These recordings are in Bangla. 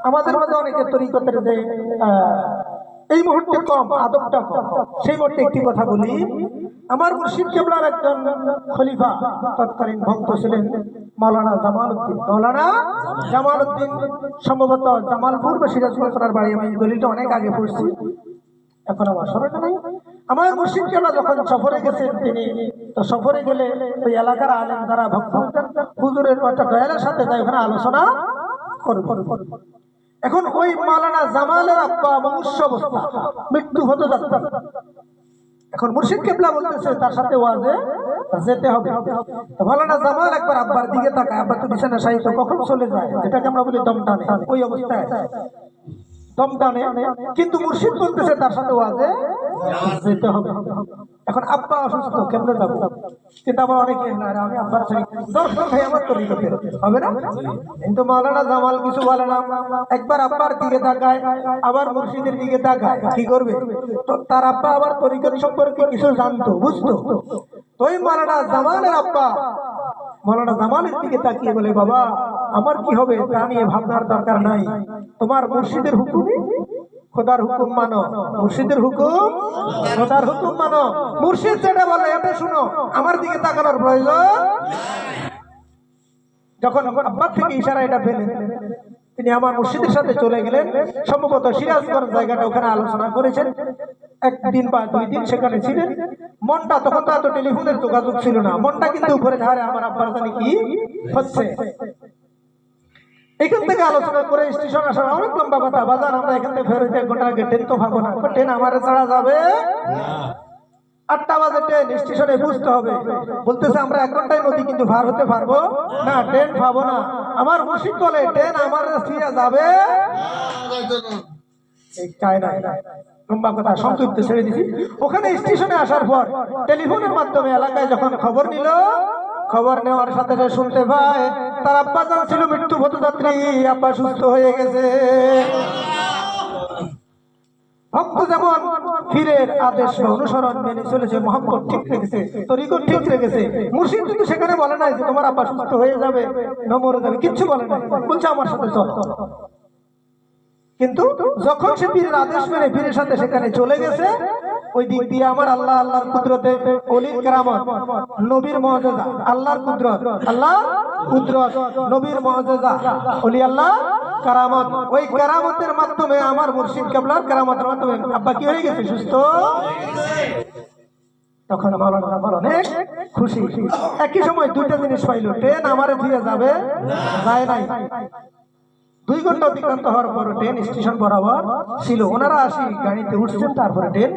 আমাদের মাঝে অনেকে তরিকতের যে এই মুহূর্তে কম আদবটা কম, সেই মুহূর্তে একটি কথা বলি। আমার মুর্শিদ কেবলার একজন খলিফা তৎকালীন ভক্ত ছিলেন মাওলানা জামাল উদ্দিন। মাওলানা জামাল উদ্দিন সম্ভবত জামালপুর বা সিরাজগঞ্জ ওনার বাড়ি। আমি দলিলটা অনেক আগে পড়ছি, এখন আমার স্মরণে নেই। আমার মুর্শিদ কেবলা যখন সফরে গেছেন, তিনি তো সফরে গেলে ওই এলাকার আলেম যারা ভক্ত হুজুরের একটা দয়ালের সাথে যায়, ওখানে আলোচনা করবে। এখন ওই মাওলানা জামালের আব্বা মুমূর্ষ অবস্থা, মৃত্যু হতে যাচ্ছে। এখন মুর্শিদ কেবলা বলতেছে তার সাথে ওয়াজে যেতে হবে। মাওলানা জামাল একবার আব্বার দিকে তাকায়, আব্বা তো বিছানা শায়িত, কখন চলে যায়, যেটাকে আমরা বলি দম টানে, ওই অবস্থায় দম টানে। কিন্তু মুর্শিদ বলতেছে তার সাথে ওয়াজে যেতে হবে। এখন আব্বা অসুস্থ, কেমনে যাবো? কিন্তু আমার অনেকে আমি আব্বার চাই দর্শক ভাই আমার তরিকতে হবে না। কিন্তু মাওলানা জামাল কিছু বলে না, একবার আব্বার দিকে তাকায়, আবার মুর্শিদের দিকে তাকায়। কি করবে? তো তার আব্বা আবার তরিকত সম্পর্কে কিছু জানতো, বুঝতো। তো ওই মাওলানা জামালের আব্বা মাওলানা জামালের দিকে তাকিয়ে বলে, বাবা আমার কি হবে তা নিয়ে ভাবনার দরকার নাই, তোমার মুর্শিদের হুকুমই খোদার হুকুম মানো, মুর্শিদের হুকুম খোদার হুকুম মানো। মুর্শিদ যেটা বলে এটা শুনো, আমার দিকে তাকানোর প্রয়োজন। যখন আব্বার থেকে ইশারা এটা পেলেন, তিনি আমার মুর্শিদের সাথে চলে গেলেন। সম্ভবত সিরাজগঞ্জ জায়গাটা, ওখানে আলোচনা করেছেন। একদিন বা 2 দিন সেখানে ছিলেন। মনটা তখন তো এত টেলিফোনের যোগাযোগ ছিল না, মনটা কিন্তু উপরে ধারে আমার আব্বার জানি কি হচ্ছে। এখান থেকে আলোচনা করে স্টেশন আসার অনেক লম্বা কথা। বাজার আমরা এখান থেকে ফেরত 1 ঘন্টা আগে ট্রেন তো পাবো না, ট্রেন আমার ছাড়া যাবে 8টা বাজে, ট্রেন স্টেশনে বুঝতে হবে। বলতেছে আমরা 1 ঘন্টায় নদী কিন্তু পার হতে পারবো না, ট্রেন পাবো না। আমার মুর্শিদ বলে ট্রেন আমার ছিঁড়ে যাবে চায় না। লম্বা কথা সংক্ষিপ্ত ছেড়ে দিছি। ওখানে স্টেশনে আসার পর টেলিফোনের মাধ্যমে এলাকায় যখন খবর নিল, খবর নেওয়ার সাথে সাথে শুনতে পায় তার আব্বা জান ছিল মৃত্যু পথযাত্রী, আব্বা সুস্থ হয়ে গেছে। ভক্ত যেমন পীরের আদেশ অনুসরণ মেনে চলেছে, মোহাম্মদ ঠিক রেখেছে, তরিকত ঠিক রেখেছে। মুর্শিদ কিন্তু সেখানে বলে নাই যে তোমার আব্বা সুস্থ হয়ে যাবে, মরে যাবে, কিচ্ছু বলে নাই, বলছে আমার সাথে চলো। কিন্তু যখন সে পীরের আদেশ মেনে পীরের সাথে সেখানে চলে গেছে, ওই দিক দিয়ে আমার আল্লাহ আল্লাহর কুদরতে, ওলির কেরামত, নবীর মুআজিজা, আল্লাহর কুদরত, আল্লাহর কুদরত, নবীর মুআজিজা, ওলি আল্লাহ কেরামত। ওই কেরামতের মাধ্যমে আমার মুর্শিদ কেবলার কেরামতের মাধ্যমে আব্বা কি হয়ে গেছে? সুস্থ। তখন মাওলানা জামাল অনেক খুশি। একই সময় 2টা জিনিস পাইল, ট্রেন আমারে দিয়ে যাবে, যায় নাই। 2 ঘন্টা অতিক্রান্ত হওয়ার পর ট্রেন স্টেশন বরাবর ছিল। ওনারা আসি গাড়িতে উঠছেন, তারপরে ট্রেন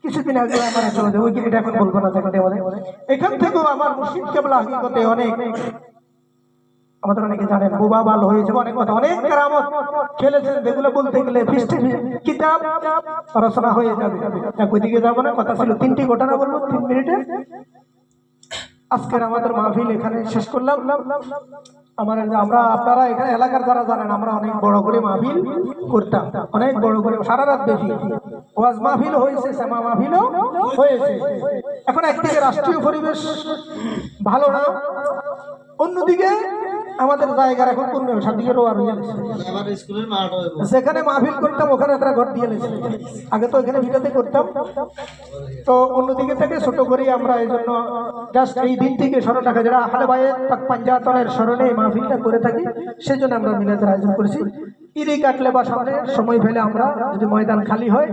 কিছুদিন আগে আমার চলে যাবে, ওই এটা এখন বলবো না। এখান থেকেও আমার মুর্শিদ কেবলা হকিকতে অনেক, আমাদের অনেকে জানেন, বোবা বাল হয়েছে, অনেক কথা, অনেক কেরামত খেলেছেন, যেগুলো বলতে গেলে কিতাব রচনা হয়ে যাবে। ওইদিকে যাবো না, কথা ছিল 3টি ঘটনা বলবো 3 মিনিটে। আজকের আমাদের মাহফিল এখানে শেষ করলাম। আপনারা এখানে এলাকার যারা জানেন, আমরা অনেক বড় করে মাহফিল করতাম, অনেক বড় করে, সারা রাত ব্যাপী ওয়াজ মাহফিল হয়েছে, সেমা মাহফিলও হয়েছে। এখন একদিকে রাষ্ট্রীয় পরিবেশ ভালো না, অন্যদিকে আমাদের জায়গার এখন কোন সাদিকে রোয়ার হয়ে গেছে। সেখানে মাহফিল করতাম, ওখানে তারা ঘর দিয়ে গেছে। আগে তো এখানে ভিটাতে করতাম, তো অন্যদিকে থেকে ছোট করি আমরা। এই জন্য জাস্ট এই দিন থেকে 100 টাকা, যারা আহলে বাইত পাঞ্জাতনের স্মরণে মাহফিলটা করে থাকি, সেই জন্য আমরা মিলাদের আয়োজন করেছি। ঈদে কাটলে বা সামনে সময় পেলে আমরা, যদি ময়দান খালি হয়,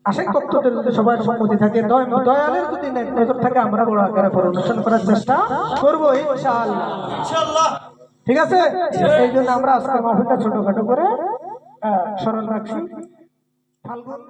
আশেক ভক্তদের যদি সবার সম্মতি থাকে, দয়ালের যদি নজর থাকে, আমরা বড় আকারে অনুষ্ঠান করার চেষ্টা করবো ইনশাআল্লাহ। ঠিক আছে? এই জন্য আমরা আজকের মাহফিলটা ছোটখাটো করে স্মরণ রাখছি। ফাল্গুন